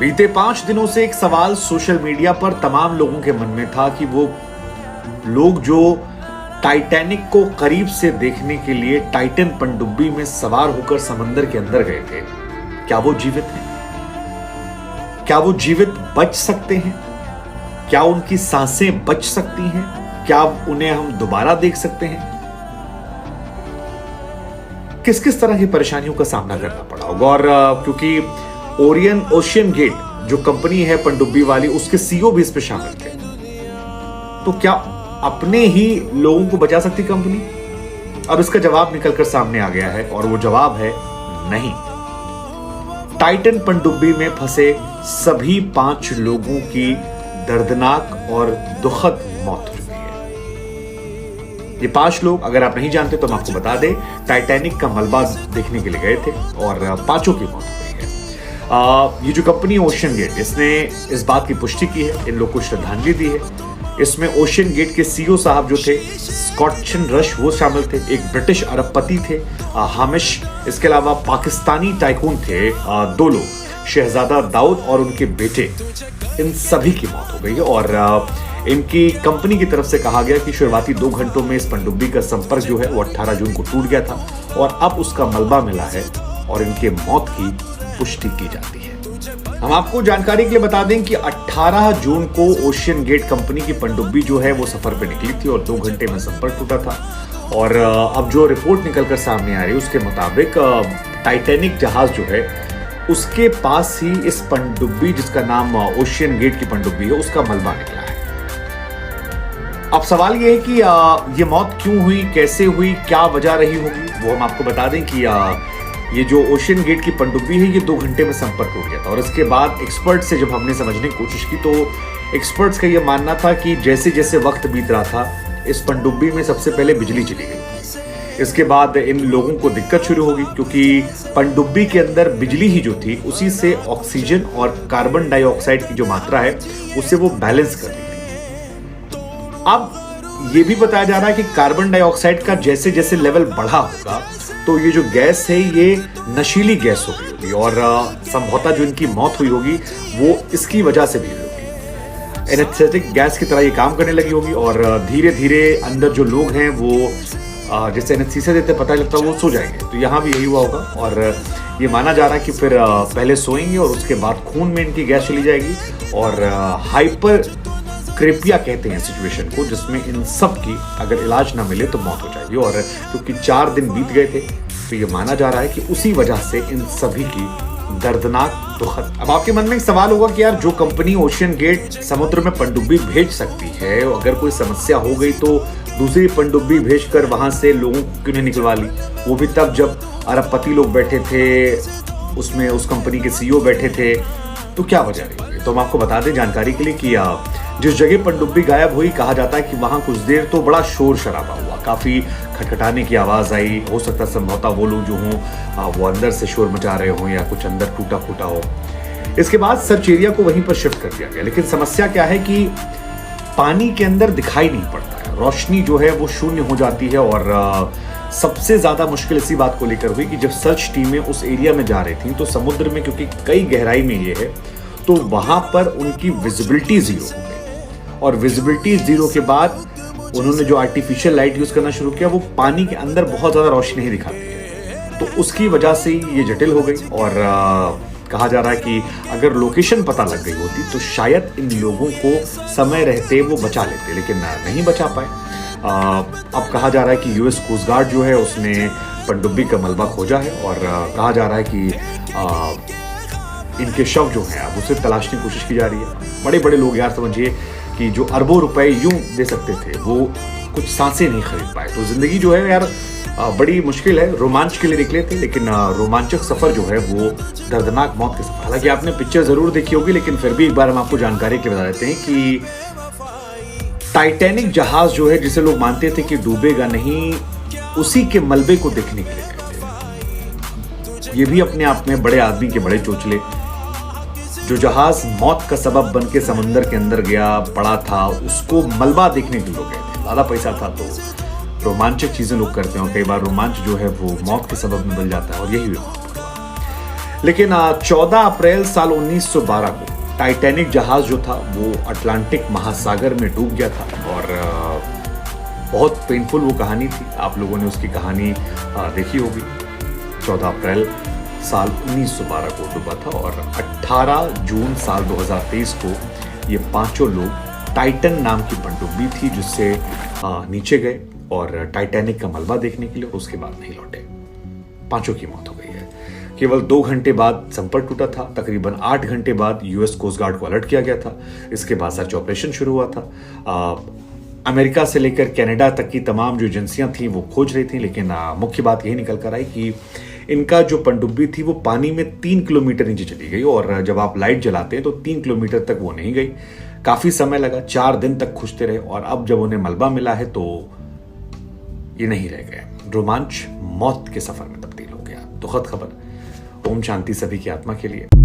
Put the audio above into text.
बीते 5 दिनों से एक सवाल सोशल मीडिया पर तमाम लोगों के मन में था कि वो लोग जो टाइटैनिक को करीब से देखने के लिए टाइटन पनडुब्बी में सवार होकर समंदर के अंदर गए थे, क्या वो जीवित हैं? क्या वो जीवित बच सकते हैं? क्या उनकी सांसें बच सकती हैं? क्या उन्हें हम दोबारा देख सकते हैं? किस किस तरह की परेशानियों का सामना करना पड़ा होगा। और क्योंकि ओशियन गेट जो कंपनी है पनडुब्बी वाली, उसके सीईओ भी इस पे शामिल थे, तो क्या अपने ही लोगों को बचा सकती कंपनी? अब इसका जवाब निकलकर सामने आ गया है और वो जवाब है नहीं। टाइटन पनडुब्बी में फंसे सभी 5 लोगों की दर्दनाक और दुखद मौत हो चुकी है। ये 5 लोग, अगर आप नहीं जानते तो हम आपको बता दें, टाइटैनिक का मलबा देखने के लिए गए थे और 5 की मौत हो गई है। ये जो कंपनी ओशियन गेट, इसने इस बात की पुष्टि की है, इन लोग को श्रद्धांजलि दी है। इसमें ओशियन गेट के सीईओ साहब जो थे स्कॉटशन रश, वो शामिल थे। एक ब्रिटिश अरबपति थे हामिश, इसके अलावा पाकिस्तानी टाइकून थे 2 लोग, शहजादा दाऊद और उनके बेटे। इन सभी की मौत हो गई है और इनकी कंपनी की तरफ से कहा गया कि शुरुआती 2 घंटों में इस पनडुब्बी का संपर्क जो है वो 18 जून को टूट गया था और अब उसका मलबा मिला है और इनके मौत की पुष्टि की जाती है। हम आपको जानकारी के लिए बता दें कि 18 जून को ओशियन गेट कंपनी की पनडुब्बी जो है वो सफर पे निकली थी और 2 घंटे में संपर्क टूटा था। और अब जो रिपोर्ट निकलकर सामने आ रही है उसके मुताबिक टाइटैनिक जहाज जो है उसके पास ही इस पनडुब्बी, जिसका नाम ओशियन गेट की पनडुब्बी है, उसका मलबा निकला है। अब सवाल ये है कि ये मौत क्यों हुई, कैसे हुई, क्या वजह रही होगी, वो हम आपको बता दें कि ये जो ओशियन गेट की पनडुब्बी है ये 2 घंटे में संपर्क टूट गया था। और इसके बाद एक्सपर्ट से जब हमने समझने की कोशिश की तो एक्सपर्ट्स का ये मानना था कि जैसे जैसे वक्त बीत रहा था, इस पनडुब्बी में सबसे पहले बिजली चली गई। इसके बाद इन लोगों को दिक्कत शुरू होगी क्योंकि पनडुब्बी के अंदर बिजली ही जो थी उसी से ऑक्सीजन और कार्बन डाइऑक्साइड की जो मात्रा है उसे वो बैलेंस कर रही थी। अब ये भी बताया जा रहा है कि कार्बन डाइऑक्साइड का जैसे जैसे लेवल बढ़ा होगा तो ये जो गैस है ये नशीली गैस हो गई होगी और संभवतः जो इनकी मौत हुई होगी वो इसकी वजह से भी हुई होगी। एनेस्थेटिक गैस की तरह ये काम करने लगी होगी और धीरे धीरे अंदर जो लोग हैं वो जैसे एनेस्थीसिया देते पता लगता है वो सो जाएंगे। तो यहाँ भी यही हुआ होगा और ये माना जा रहा है कि फिर पहले सोएंगे और उसके बाद खून में इनकी गैस चली जाएगी और हाइपर क्रेपिया कहते हैं सिचुएशन को, जिसमें इन सब की अगर इलाज ना मिले तो मौत हो जाएगी। और क्योंकि 4 दिन बीत गए थे तो ये माना जा रहा है कि उसी वजह से इन सभी की दर्दनाक दुखद। अब आपके मन में एक सवाल होगा कि यार जो कंपनी ओशियन गेट समुद्र में पनडुब्बी भेज सकती है, अगर कोई समस्या हो गई तो दूसरी पनडुब्बी भेजकर वहां से लोगों को क्यों नहीं निकलवा ली? वो भी तब जब अरबपति लोग बैठे थे, उसमें उस कंपनी के सीईओ बैठे थे, तो क्या वजह रही? तो हम आपको बता दें जानकारी के लिए कि जिस जगह पनडुब्बी गायब हुई, कहा जाता है कि वहां कुछ देर तो बड़ा शोर शराबा हुआ, काफी खटखटाने की आवाज आई। हो सकता है संभवतः वो लोग जो हों वो अंदर से शोर मचा रहे हों या कुछ अंदर टूटा फूटा हो। इसके बाद सर्च एरिया को वहीं पर शिफ्ट कर दिया गया। लेकिन समस्या क्या है कि पानी के अंदर दिखाई नहीं पड़ता है, रोशनी जो है वो शून्य हो जाती है। और सबसे ज्यादा मुश्किल इसी बात को लेकर हुई कि जब सर्च टीमें उस एरिया में जा रही थी तो समुद्र में, क्योंकि कई गहराई में ये है, तो वहां पर उनकी विजिबिलिटी 0 हो गई। और विजिबिलिटी 0 के बाद उन्होंने जो आर्टिफिशियल लाइट यूज करना शुरू किया वो पानी के अंदर बहुत ज्यादा रोशनी नहीं दिखाती है, तो उसकी वजह से ये जटिल हो गई। और कहा जा रहा है कि अगर लोकेशन पता लग गई होती तो शायद इन लोगों को समय रहते वो बचा लेते, लेकिन नहीं बचा पाए। अब कहा जा रहा है कि यूएस कोस्ट गार्ड जो है उसने पनडुब्बी का मलबा खोजा है और कहा जा रहा है कि इनके शव जो हैं अब उसे तलाशने की कोशिश की जा रही है। बड़े बड़े लोग, यार समझिए कि जो अरबों रुपए यूं दे सकते थे वो कुछ सांसें नहीं खरीद पाए। तो जिंदगी जो है यार बड़ी मुश्किल है। रोमांच के लिए निकले थे लेकिन रोमांचक सफर जो है वो दर्दनाक मौत के सफर। हालांकि आपने पिक्चर जरूर देखी होगी लेकिन फिर भी एक बार हम आपको जानकारी के बता देते हैं कि टाइटैनिक जहाज जो है, जिसे लोग मानते थे कि डूबेगा नहीं, उसी के मलबे को देखने के लिए गए थे। ये भी अपने आप में बड़े आदमी के बड़े चोचले। जो जहाज मौत का सबब बन के समंदर के अंदर गया पड़ा था, उसको मलबा देखने के लोग गए थे। ज्यादा पैसा था तो रोमांचक चीजें लोग करते हैं और कई बार रोमांच जो है वो मौत के सबब में बन जाता है और यही हुआ। लेकिन 14 अप्रैल साल 1912 को टाइटैनिक जहाज जो था वो अटलांटिक महासागर में डूब गया था और बहुत पेनफुल वो कहानी थी। आप लोगों ने उसकी कहानी देखी होगी। 14 अप्रैल साल 1912 को डूबा था और 18 जून साल 2023 को ये पांचों लोग, टाइटन नाम की पनडुब्बी थी जिससे नीचे गए और टाइटैनिक का मलबा देखने के लिए, और उसके बाद नहीं लौटे। पांचों की मौत हो गई है। केवल 2 घंटे बाद संपर्क टूटा था। तकरीबन 8 घंटे बाद यूएस कोस्ट गार्ड को अलर्ट किया गया था। इसके बाद सर्च ऑपरेशन शुरू हुआ था। अमेरिका से लेकर कनाडा तक की तमाम जो एजेंसियां थी वो खोज रही थी, लेकिन मुख्य बात यही निकल कर आई कि इनका जो पनडुब्बी थी वो पानी में 3 किलोमीटर नीचे चली गई और जब आप लाइट जलाते हैं तो 3 किलोमीटर तक वो नहीं गई। काफी समय लगा, 4 दिन तक खोजते रहे और अब जब उन्हें मलबा मिला है तो ये नहीं रह गए। रोमांच मौत के सफर में तब्दील हो गया। दुखद खबर। ओम शांति सभी की आत्मा के लिए।